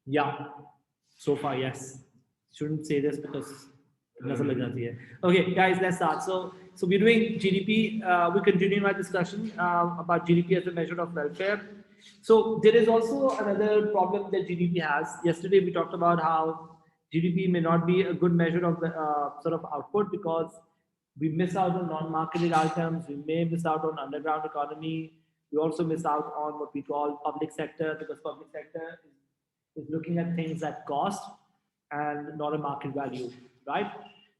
Yeah, so far, yes. Shouldn't say this because nasal lag jati hai. Okay, guys, let's start. So we're doing GDP. We continue our discussion about GDP as a measure of welfare. So there is also another problem that GDP has. Yesterday we talked about how GDP may not be a good measure of sort of output because we miss out on non-marketed items. We may miss out on underground economy. We also miss out on what we call public sector because public sector is looking at things at cost and not a market value, right?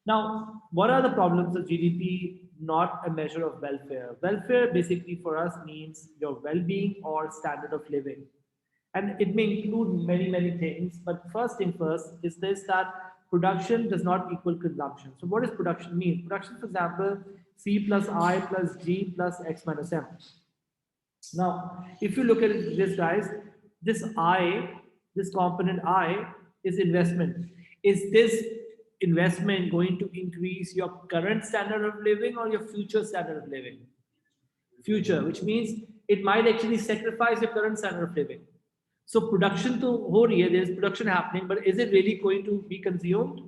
Now, what are the problems of GDP? Not a measure of welfare. Welfare basically for us means your well-being or standard of living, and it may include many things. But first thing first is this, that production does not equal consumption. So what does production mean? Production, for example, C plus I plus G plus X minus M. Now, if you look at this, guys, this I, this component I is investment. Is this investment going to increase your current standard of living or your future standard of living? Future, which means it might actually sacrifice your current standard of living. So production to ho rahi hai, there is production happening, but is it really going to be consumed?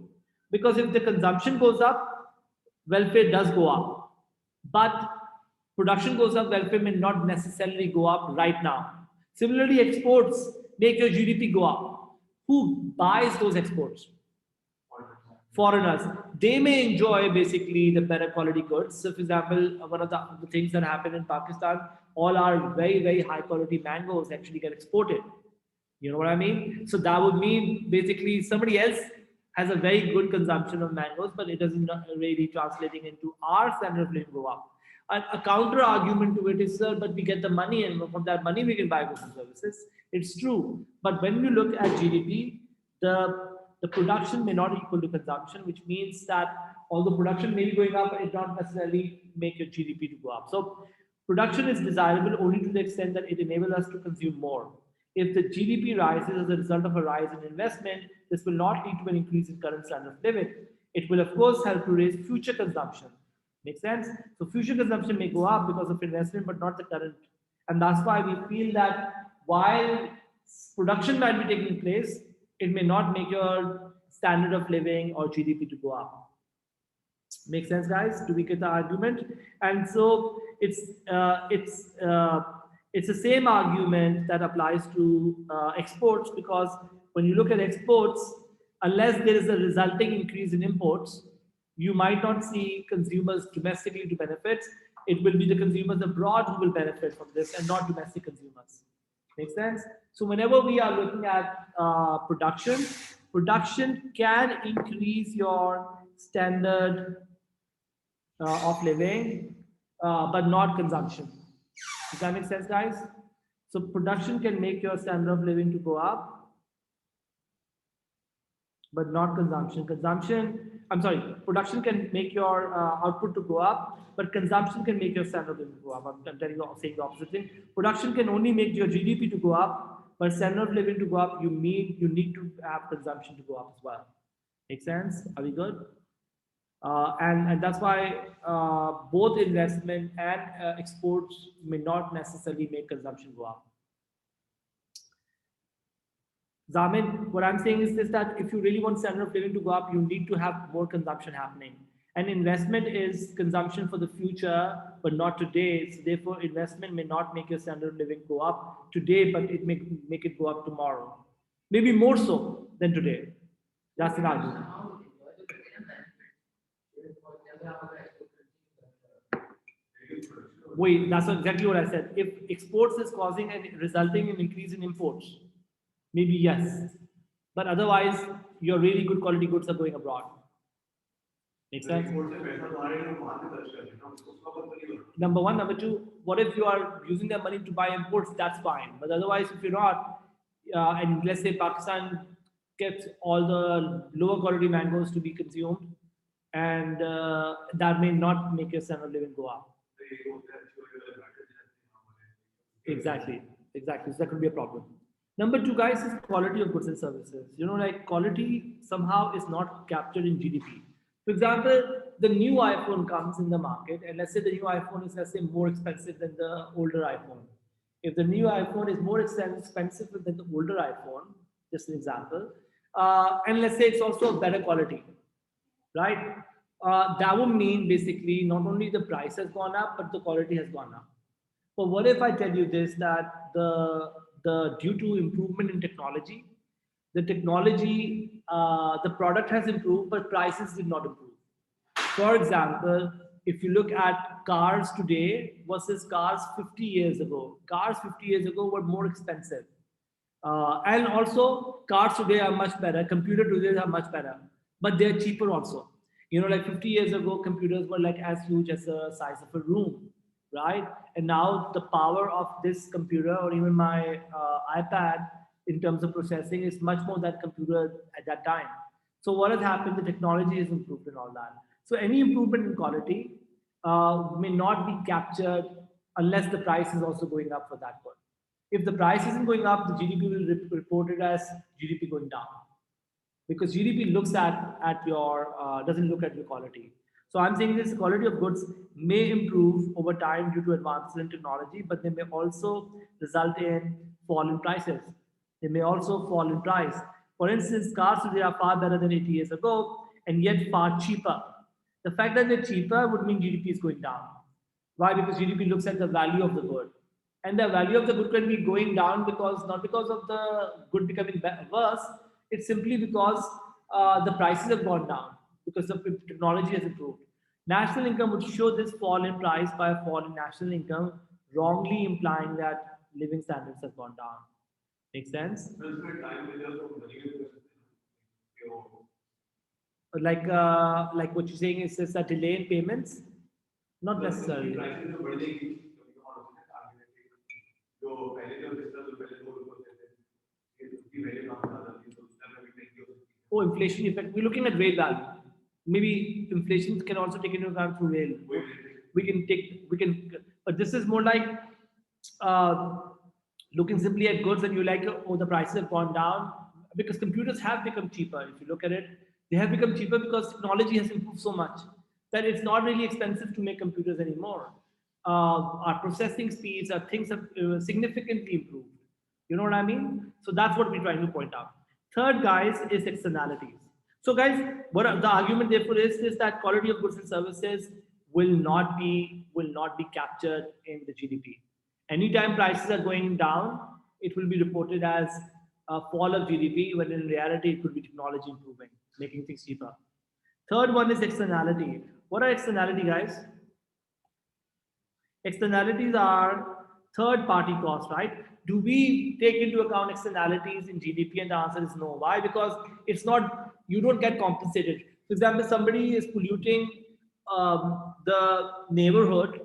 Because if the consumption goes up, welfare does go up. But production goes up, welfare may not necessarily go up right now. Similarly, exports make your GDP go up. Who buys those exports? Foreigners. They may enjoy basically the better quality goods. So, for example, one of the things that happen in Pakistan, all our very high quality mangoes actually get exported. You know what I mean? So that would mean basically somebody else has a very good consumption of mangoes, but it doesn't really translating into our standard of living go up. And a counter argument to it is, sir, but we get the money, and from that money we can buy goods and services. It's true, but when you look at GDP, the production may not equal to consumption, which means that although production may be going up, it not necessarily make your GDP to go up. So production is desirable only to the extent that it enables us to consume more. If the GDP rises as a result of a rise in investment, this will not lead to an increase in current standard of living. It will, of course, help to raise future consumption. Make sense? So future consumption may go up because of investment, but not the current. And that's why we feel that while production might be taking place, it may not make your standard of living or GDP to go up. Make sense, guys? Do we get the argument? And so it's the same argument that applies to exports, because when you look at exports, unless there is a resulting increase in imports, you might not see consumers domestically to benefit. It will be the consumers abroad who will benefit from this and not domestic consumers. Make sense? So whenever we are looking at production can increase your standard of living, but not consumption. Does that make sense, guys? So production can make your standard of living to go up, but not consumption. Production can make your output to go up, but consumption can make your standard of living to go up. I'm telling you, saying the opposite thing. Production can only make your GDP to go up, but standard of living to go up, you need to have consumption to go up as well. Make sense? Are we good? And that's why both investment and exports may not necessarily make consumption go up. Zamin, what I'm saying is this, that if you really want standard of living to go up, you need to have more consumption happening. And investment is consumption for the future, but not today. So therefore, investment may not make your standard of living go up today, but it may make it go up tomorrow. Maybe more so than today. That's an argument. Wait, that's exactly what I said. If exports is causing and resulting in increase in imports, maybe yes. But otherwise, your really good quality goods are going abroad. Makes sense? Number one. Number two, what if you are using that money to buy imports? That's fine. But otherwise, if you're not, and let's say Pakistan gets all the lower quality mangoes to be consumed, and that may not make your standard of living go up. Exactly, exactly. So that could be a problem. Number two, guys, is quality of goods and services. You know, like quality somehow is not captured in GDP. For example, the new iPhone comes in the market, and let's say the new iPhone is, let's say, more expensive than the older iPhone. If the new iPhone is more expensive than the older iPhone, just an example, and let's say it's also of better quality, right? That would mean basically not only the price has gone up, but the quality has gone up. But what if I tell you this, that the due to improvement in technology, the product has improved, but prices did not improve. For example, if you look at cars today versus cars 50 years ago, cars 50 years ago were more expensive. And also, cars today are much better. Computers today are much better, but they're cheaper also. Like 50 years ago, computers were like as huge as the size of a room, right? And now the power of this computer or even my iPad in terms of processing is much more than computer at that time. So what has happened? The technology has improved and all that. So any improvement in quality may not be captured unless the price is also going up for that one. If the price isn't going up, the GDP will report it as GDP going down, because GDP looks at your doesn't look at your quality. So I'm saying this: quality of goods may improve over time due to advances in technology, but they may also result in fall in prices. They may also fall in price. For instance, cars today are far better than 80 years ago, and yet far cheaper. The fact that they're cheaper would mean GDP is going down. Why? Because GDP looks at the value of the good, and the value of the good can be going down because not because of the good becoming worse. It's simply because the prices have gone down because the technology has improved. National income would show this fall in price by a fall in national income, wrongly implying that living standards have gone down. Make sense? Like what you're saying is just a delay in payments? Not necessarily. Oh, inflation effect. We're looking at real value. Maybe inflation can also take into account through real. But this is more like uh, looking simply at goods and you like, oh, the prices have gone down because computers have become cheaper. If you look at it, they have become cheaper because technology has improved so much that it's not really expensive to make computers anymore. Our processing speeds, our things have significantly improved. You know what I mean? So that's what we're trying to point out. Third, guys, is externalities. So, guys, what the argument therefore is that quality of goods and services will not be captured in the GDP. Anytime prices are going down, it will be reported as a fall of GDP, when in reality it could be technology improving, making things cheaper. Third one is externality. What are externality, guys? Externalities are third party costs, right? Do we take into account externalities in GDP? And the answer is no. Why? Because it's not, you don't get compensated. For example, somebody is polluting the neighborhood.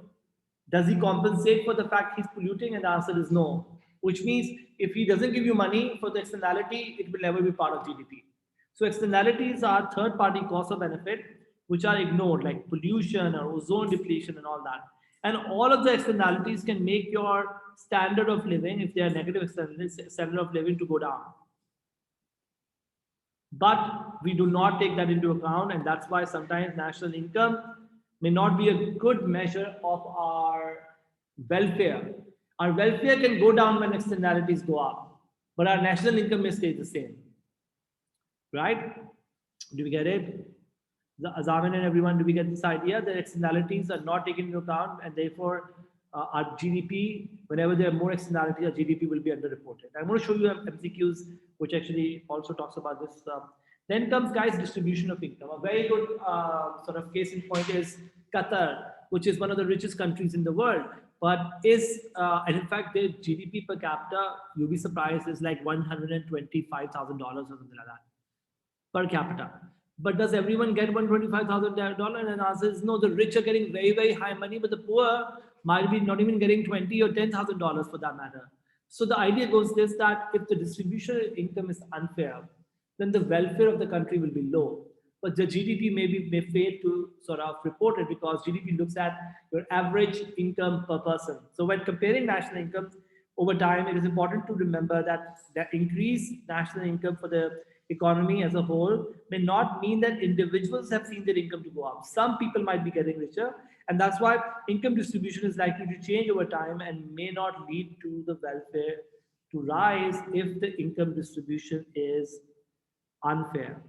Does he compensate for the fact he's polluting? And the answer is no. Which means if he doesn't give you money for the externality, it will never be part of GDP. So externalities are third party costs of benefit, which are ignored, like pollution or ozone depletion and all that. And all of the externalities can make your standard of living, if they are negative externalities, standard of living to go down. But we do not take that into account, and that's why sometimes national income may not be a good measure of our welfare. Our welfare can go down when externalities go up, but our national income may stay the same. Right? Do we get it? The Azaman and everyone, do we get this idea that externalities are not taken into account, and therefore our GDP, whenever there are more externalities, our GDP will be underreported. I'm going to show you MCQs, which actually also talks about this. Then comes, guys, distribution of income. A very good sort of case in point is Qatar, which is one of the richest countries in the world, but and in fact, their GDP per capita, you'll be surprised, is like $125,000 or something like that per capita. But does everyone get $125,000? And the answer is no. The rich are getting very, very high money, but the poor might be not even getting $20,000 or $10,000 for that matter. So the idea goes this, that if the distribution of income is unfair, then the welfare of the country will be low. But the GDP may fail to sort of report it, because GDP looks at your average income per person. So when comparing national income, over time, it is important to remember that the increased national income for the economy as a whole may not mean that individuals have seen their income to go up. Some people might be getting richer, and that's why income distribution is likely to change over time and may not lead to the welfare to rise if the income distribution is unfair.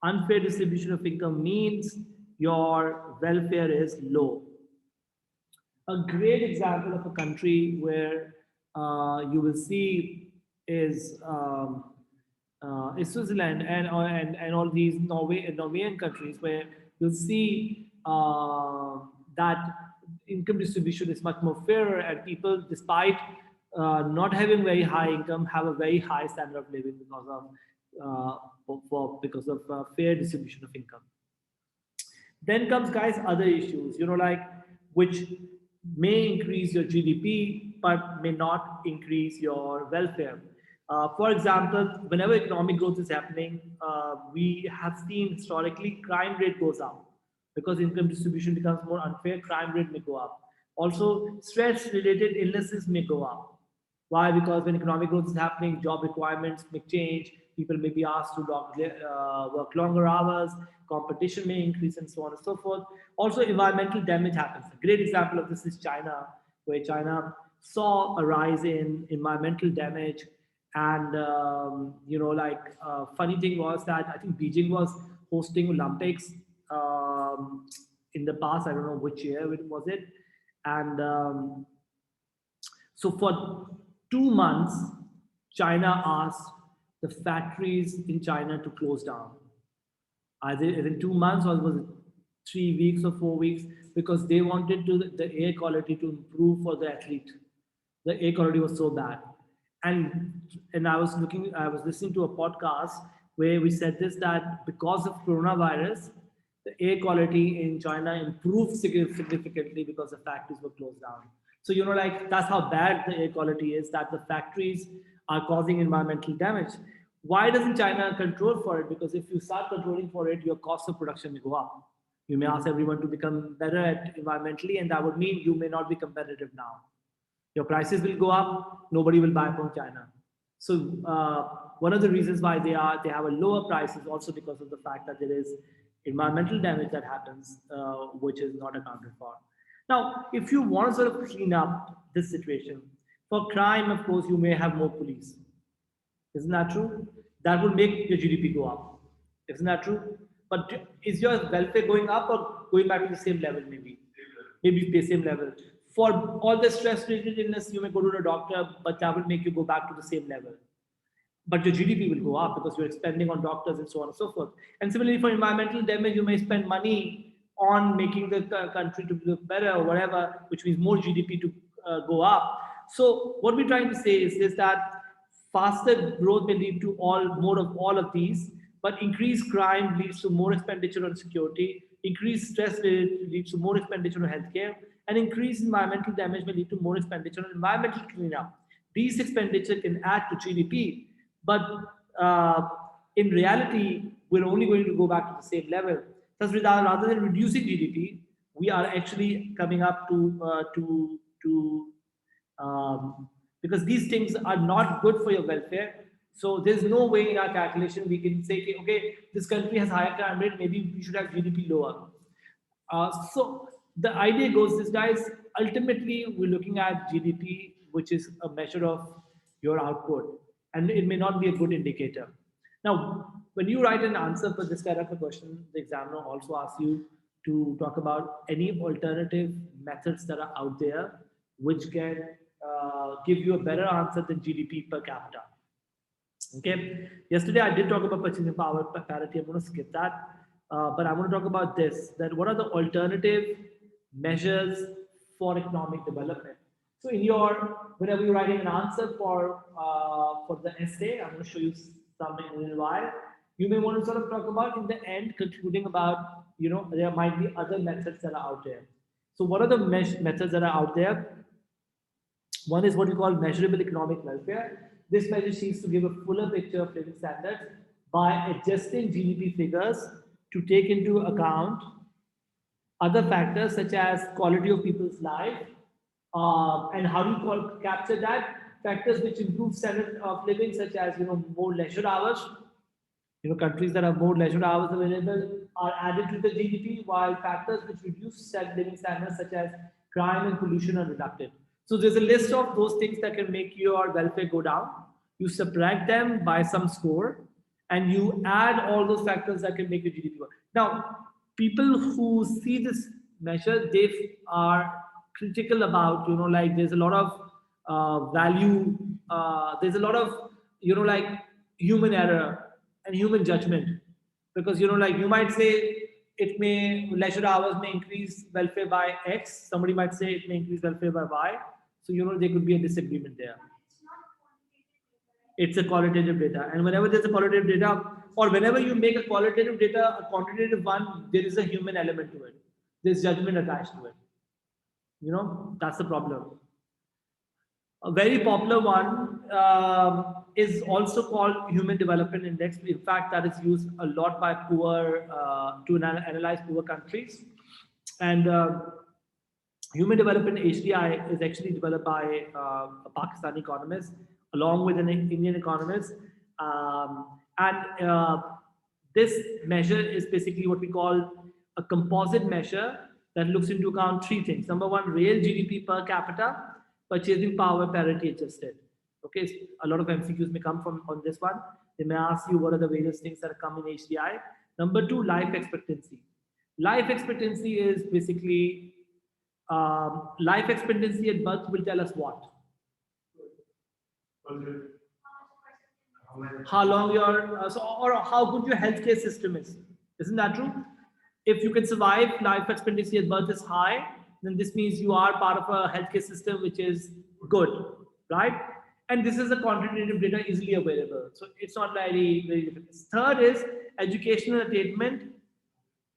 Unfair distribution of income means your welfare is low. A great example of a country where you will see is Switzerland and all these Norwegian countries where you'll see that income distribution is much more fairer and people, despite not having very high income, have a very high standard of living because of fair distribution of income. Then comes, guys, other issues, like which may increase your GDP but may not increase your welfare. For example, whenever economic growth is happening, we have seen historically crime rate goes up because income distribution becomes more unfair. Crime rate may go up. Also, stress-related illnesses may go up. Why? Because when economic growth is happening, job requirements may change. People may be asked to work longer hours. Competition may increase, and so on and so forth. Also, environmental damage happens. A great example of this is China, where China saw a rise in environmental damage. And funny thing was that I think Beijing was hosting Olympics in the past. I don't know which year was it, and so for 2 months, China asked the factories in China to close down. Either in 2 months or was it 3 weeks or 4 weeks, because they wanted the air quality to improve for the athlete. The air quality was so bad. And I was listening to a podcast where we said this, that because of coronavirus, the air quality in China improved significantly because the factories were closed down. So that's how bad the air quality is, that the factories are causing environmental damage. Why doesn't China control for it? Because if you start controlling for it, your cost of production may go up. You may ask everyone to become better at environmentally, and that would mean you may not be competitive now. Your prices will go up. Nobody will buy from China. So one of the reasons why they have a lower price is also because of the fact that there is environmental damage that happens, which is not accounted for. Now, if you want to sort of clean up this situation, for crime, of course, you may have more police. Isn't that true? That would make your GDP go up. Isn't that true? But is your welfare going up or going back to the same level, maybe? Maybe the same level. For all the stress-related illness, you may go to the doctor, but that will make you go back to the same level. But your GDP will go up because you're spending on doctors and so on and so forth. And similarly, for environmental damage, you may spend money on making the country to look better or whatever, which means more GDP to go up. So what we're trying to say is this, that faster growth may lead to more of all of these, but increased crime leads to more expenditure on security, increased stress leads to more expenditure on healthcare, and increased environmental damage may lead to more expenditure on environmental cleanup. These expenditure can add to GDP, but in reality, we're only going to go back to the same level. Thus, rather than reducing GDP, we are actually coming up to because these things are not good for your welfare. So there's no way in our calculation we can say, okay, this country has higher crime rate, maybe we should have GDP lower. So the idea goes this, guys, ultimately we're looking at GDP, which is a measure of your output, and it may not be a good indicator. Now, when you write an answer for this kind of a question, the examiner also asks you to talk about any alternative methods that are out there which can give you a better answer than GDP per capita. Okay. Yesterday I did talk about purchasing power parity. I'm going to skip that, but I want to talk about this: that what are the alternative measures for economic development? So whenever you're writing an answer for the essay, I'm going to show you something in a little while. You may want to sort of talk about in the end, concluding about, there might be other methods that are out there. So what are the methods that are out there? One is what we call measurable economic welfare. This measure seeks to give a fuller picture of living standards by adjusting GDP figures to take into account other factors such as quality of people's life. And how do you capture that? factors which improve standard of living, such as more leisure hours. Countries that have more leisure hours available are added to the GDP, while factors which reduce living standards, such as crime and pollution, are deducted. So there's a list of those things that can make your welfare go down. You subtract them by some score, and you add all those factors that can make your GDP work. Now, people who see this measure, they are critical about, like there's a lot of value, there's a lot of, like human error and human judgment, because like you might say leisure hours may increase welfare by X, somebody might say it may increase welfare by Y, so there could be a disagreement there. It's a qualitative data, and whenever there's a qualitative data, or whenever you make a qualitative data a quantitative one, there is a human element to it, there's judgment attached to it. That's the problem. A very popular one is also called Human Development Index. In fact, that is used a lot by to analyze poor countries. And Human Development HDI is actually developed by a Pakistani economist along with an Indian economist. This measure is basically what we call a composite measure that looks into account three things. Number one, real GDP per capita, purchasing power parity adjusted. Okay, a lot of MCQs may come on this one. They may ask you what are the various things that come in HDI. Number two, life expectancy. Life expectancy is basically life expectancy at birth will tell us what? How long your or how good your healthcare system is. Isn't that true? If you can survive, life expectancy at birth is high, then this means you are part of a healthcare system which is good, right? And this is a quantitative data easily available. So it's not very, very difficult. Third is educational attainment,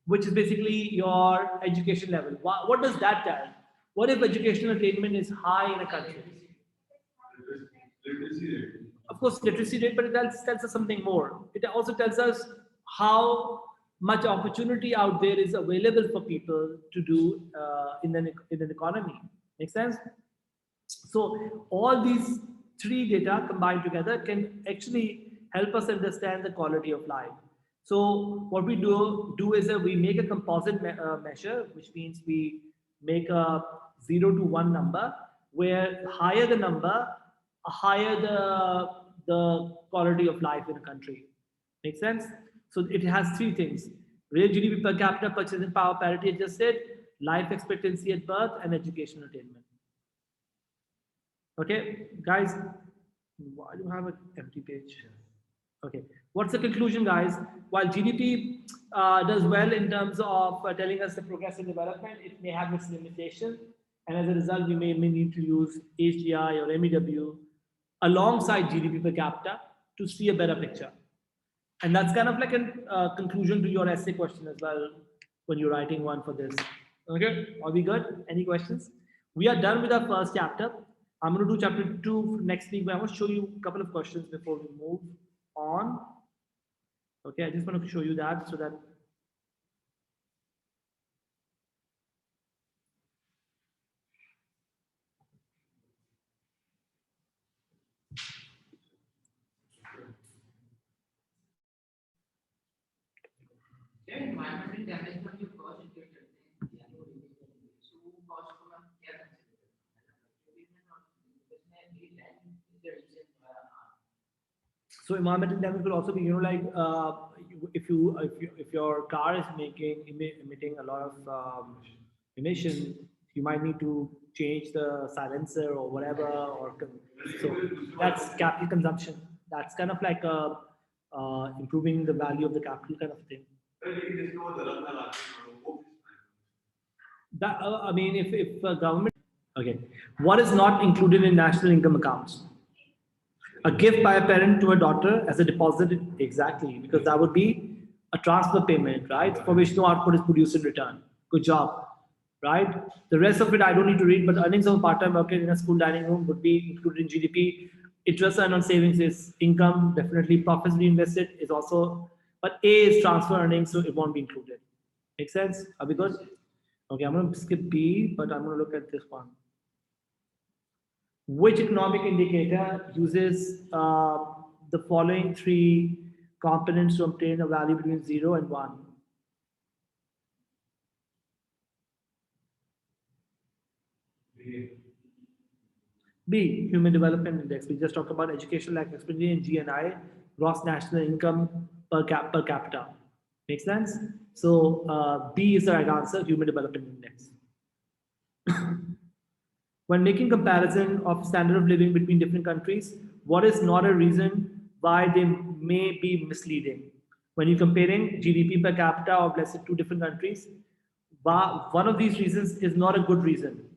which is basically your education level. What does that tell? What if educational attainment is high in a country? Literacy rate. Of course, literacy rate, but it tells us something more. It also tells us how much opportunity out there is available for people to do in an economy. Make sense? So all these three data combined together can actually help us understand the quality of life. So what we do is that we make a composite measure, which means we make a 0 to 1 number, where higher the number, higher the quality of life in a country. Make sense? So it has three things: real GDP per capita, purchasing power parity adjusted, life expectancy at birth, and educational attainment. Okay, guys, why do you have an empty page? Okay, what's the conclusion, guys? While GDP does well in terms of telling us the progress and development, it may have its limitations, and as a result, we may need to use HDI or MEW alongside GDP per capita to see a better picture. And that's kind of like a conclusion to your essay question as well when you're writing one for this. Okay, are we good? Any questions? We are done with our first chapter. I'm going to do chapter 2 next week, but I want to show you a couple of questions before we move on. Okay, I just want to show you that so that so environmental damage will also be, like if your car is emitting a lot of emission, you might need to change the silencer or whatever, or so that's capital consumption. That's kind of like improving the value of the capital kind of thing. That I mean, if government, okay, what is not included in national income accounts? A gift by a parent to a daughter as a deposit, exactly, because that would be a transfer payment, right? For which no output is produced in return. Good job, right? The rest of it I don't need to read, but earnings of a part-time worker in a school dining room would be included in GDP. Interest earned on savings is income, definitely. Profits reinvested is also, but A is transfer earnings, so it won't be included. Make sense? Are we good? Okay, I'm going to skip B, but I'm going to look at this one. Which economic indicator uses the following three components to obtain a value between 0 and 1? B, Human Development Index. We just talked about education like expenditure in GNI, gross national income per capita. Make sense? So B is the right answer, Human Development Index. When making comparison of standard of living between different countries, what is not a reason why they may be misleading? When you're comparing GDP per capita of, let's say, two different countries, one of these reasons is not a good reason.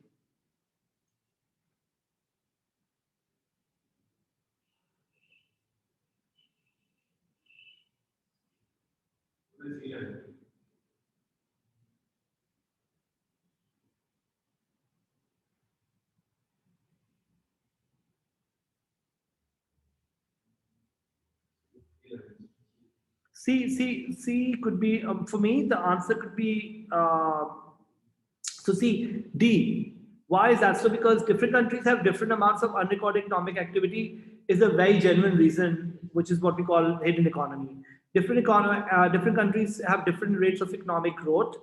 C could be, for me, the answer could be, so see, D. Why is that so? Because different countries have different amounts of unrecorded economic activity is a very genuine reason, which is what we call hidden economy. Different countries have different rates of economic growth,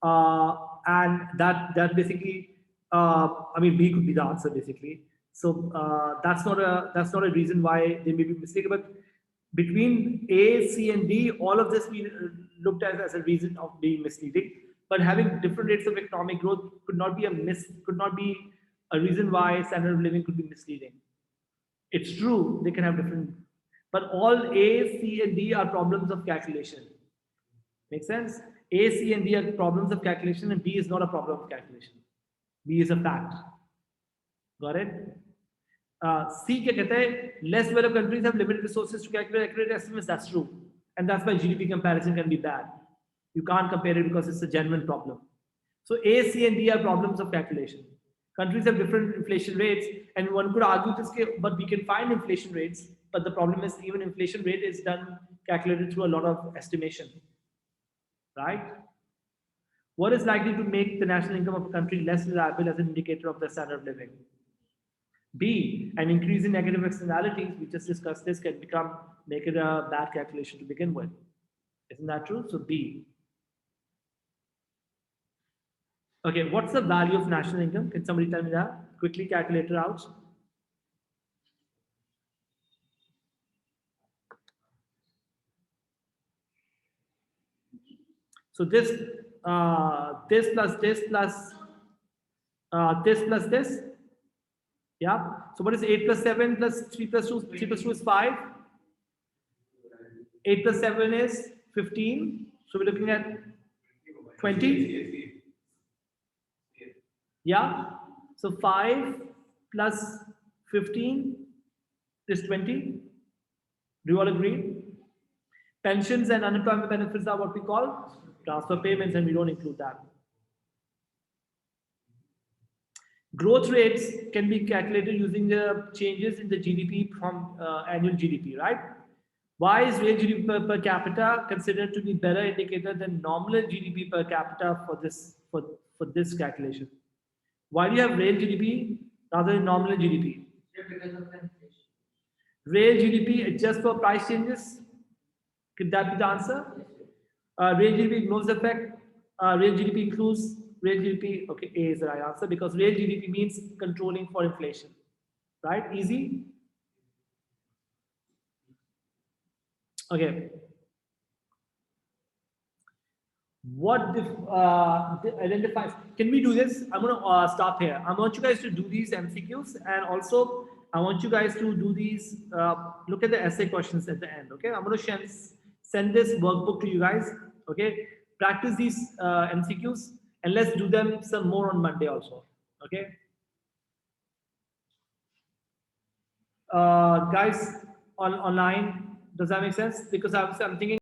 and that basically, I mean, B could be the answer basically. So that's not a reason why they may be mistaken, but between A, C, and D, all of this we looked at as a reason of being misleading. But having different rates of economic growth could not be a reason why standard of living could be misleading. It's true they can have different, but all A, C, and D are problems of calculation. Make sense? A, C, and D are problems of calculation, and B is not a problem of calculation. B is a fact. Got it? C क्या कहता है? Less developed countries have limited resources to calculate accurate estimates. That's true, and that's why GDP comparison can be bad. You can't compare it because it's a genuine problem. So A, C, and D are problems of calculation. Countries have different inflation rates, and one could argue this, but we can find inflation rates. But the problem is even inflation rate is done calculated through a lot of estimation, right? What is likely to make the national income of a country less reliable as an indicator of the standard of living? B, an increase in negative externalities, we just discussed this, can make it a bad calculation to begin with. Isn't that true? So B. Okay, what's the value of national income? Can somebody tell me that? Quickly calculate it out. So this plus this plus this. Yeah. So what is 8 plus 7 plus 3 plus 2? 3 plus 2 is 5. 8 plus 7 is 15. So we're looking at 20. Yeah. So 5 plus 15 is 20. Do you all agree? Pensions and unemployment benefits are what we call transfer payments, and we don't include that. Growth rates can be calculated using the changes in the GDP from annual GDP, right? Why is real GDP per capita considered to be better indicator than nominal GDP per capita for this calculation? Why do you have real GDP rather than nominal GDP? Because of inflation. Real GDP adjusts for price changes. Could that be the answer? Real GDP ignores the effect. Real GDP includes real GDP. Okay, A is the right answer because real GDP means controlling for inflation. Right? Easy. Okay. What identifies? Can we do this? I'm going to stop here. I want you guys to do these MCQs, and also I want you guys to do these. Look at the essay questions at the end. Okay, I'm going to send this workbook to you guys. Okay, practice these MCQs, and let's do them some more on Monday also. Okay, guys online, does that make sense? Because I'm thinking.